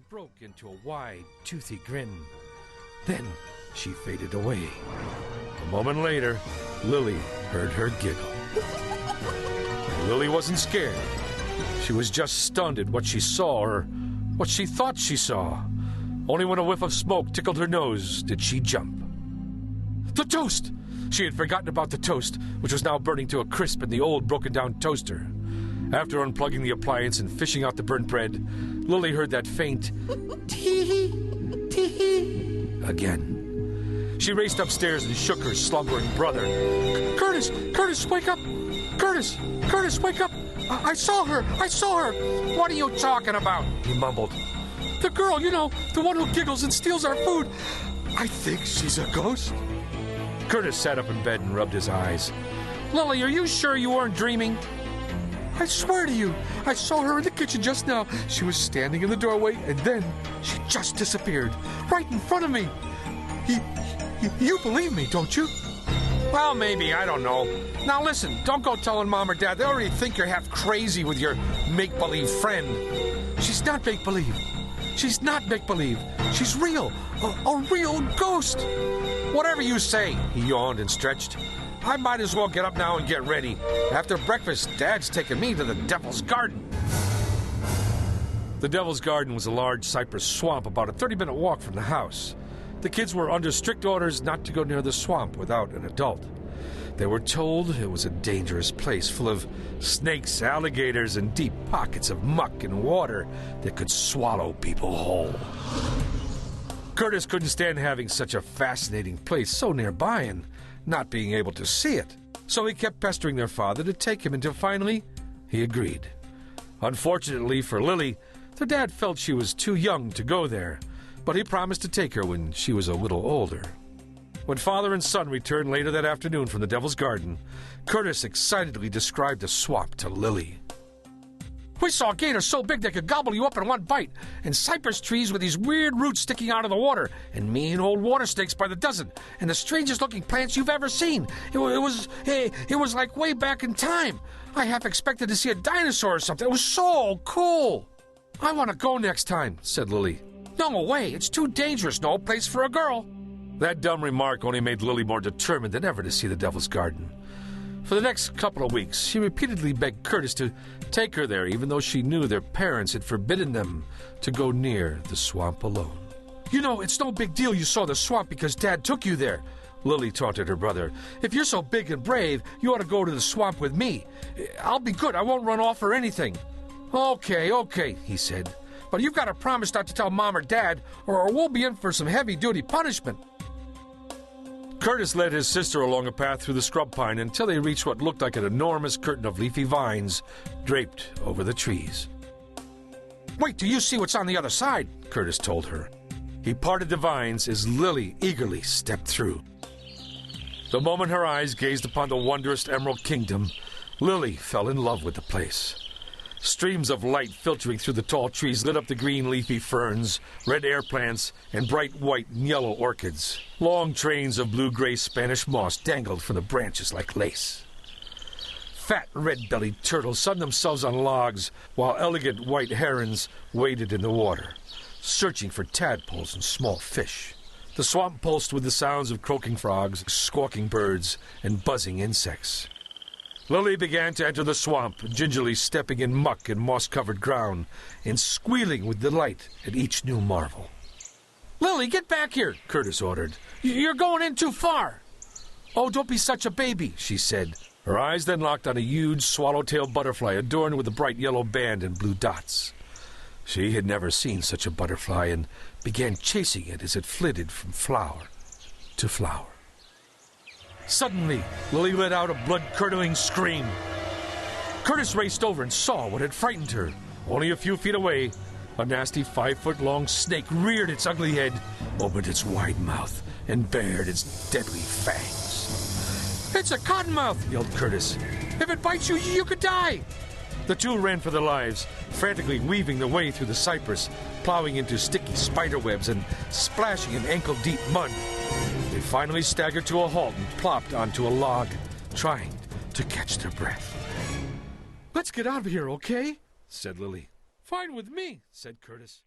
broke into a wide, toothy grin. Then she faded away. A moment later, Lily heard her giggle. Lily wasn't scared. She was just stunned at what she saw, or what she thought she saw. Only when a whiff of smoke tickled her nose did she jump. The toast! She had forgotten about the toast, which was now burning to a crisp in the old broken-down toaster. After unplugging the appliance and fishing out the burnt bread, Lily heard that faint tee-hee, tee-hee again. She raced upstairs and shook her slumbering brother. Curtis! Curtis, wake up! Curtis! Curtis, wake up! I saw her! I saw her! What are you talking about? He mumbled. The girl, you know, the one who giggles and steals our food. I think she's a ghost. Curtis sat up in bed and rubbed his eyes. Lily, are you sure you weren't dreaming? I swear to you, I saw her in the kitchen just now. She was standing in the doorway, and then she just disappeared, right in front of me. You believe me, don't you? Well, maybe, I don't know. Now listen, don't go telling Mom or Dad. They already think you're half crazy with your make-believe friend. She's not make-believe. She's not make-believe. She's real. A real ghost. Whatever you say, he yawned and stretched. I might as well get up now and get ready. After breakfast, Dad's taking me to the Devil's Garden. The Devil's Garden was a large cypress swamp about a 30-minute walk from the house. The kids were under strict orders not to go near the swamp without an adult. They were told it was a dangerous place full of snakes, alligators, and deep pockets of muck and water that could swallow people whole. Curtis couldn't stand having such a fascinating place so nearby and not being able to see it, so he kept pestering their father to take him until finally he agreed. Unfortunately for Lily, their dad felt she was too young to go there, but he promised to take her when she was a little older. When father and son returned later that afternoon from the Devil's Garden, Curtis excitedly described the swamp to Lily. We saw gators so big they could gobble you up in one bite, and cypress trees with these weird roots sticking out of the water, and mean old water snakes by the dozen, and the strangest-looking plants you've ever seen. It was like way back in time. I half expected to see a dinosaur or something. It was so cool. I want to go next time, said Lily. No way, it's too dangerous. No place for a girl. That dumb remark only made Lily more determined than ever to see the Devil's Garden. For the next couple of weeks, she repeatedly begged Curtis to take her there, even though she knew their parents had forbidden them to go near the swamp alone. You know, it's no big deal you saw the swamp because Dad took you there, Lily taunted her brother. If you're so big and brave, you ought to go to the swamp with me. I'll be good. I won't run off or anything. Okay, he said. But you've got to promise not to tell Mom or Dad, or we'll be in for some heavy-duty punishment. Curtis led his sister along a path through the scrub pine until they reached what looked like an enormous curtain of leafy vines draped over the trees. Wait till you see what's on the other side, Curtis told her. He parted the vines as Lily eagerly stepped through. The moment her eyes gazed upon the wondrous Emerald Kingdom, Lily fell in love with the place. Streams of light filtering through the tall trees lit up the green leafy ferns, red air plants, and bright white and yellow orchids. Long trains of blue-gray Spanish moss dangled from the branches like lace. Fat red-bellied turtles sunned themselves on logs, while elegant white herons waded in the water, searching for tadpoles and small fish. The swamp pulsed with the sounds of croaking frogs, squawking birds, and buzzing insects. Lily began to enter the swamp, gingerly stepping in muck and moss-covered ground, and squealing with delight at each new marvel. Lily, get back here, Curtis ordered. You're going in too far. Oh, don't be such a baby, she said. Her eyes then locked on a huge swallow-tailed butterfly adorned with a bright yellow band and blue dots. She had never seen such a butterfly and began chasing it as it flitted from flower to flower. Suddenly, Lily let out a blood-curdling scream. Curtis raced over and saw what had frightened her. Only a few feet away, a nasty 5-foot-long snake reared its ugly head, opened its wide mouth, and bared its deadly fangs. It's a cottonmouth, yelled Curtis. If it bites you, you could die. The two ran for their lives, frantically weaving their way through the cypress, plowing into sticky spiderwebs and splashing in ankle-deep mud. They finally staggered to a halt and plopped onto a log, trying to catch their breath. Let's get out of here, okay? Said Lily. Fine with me, said Curtis.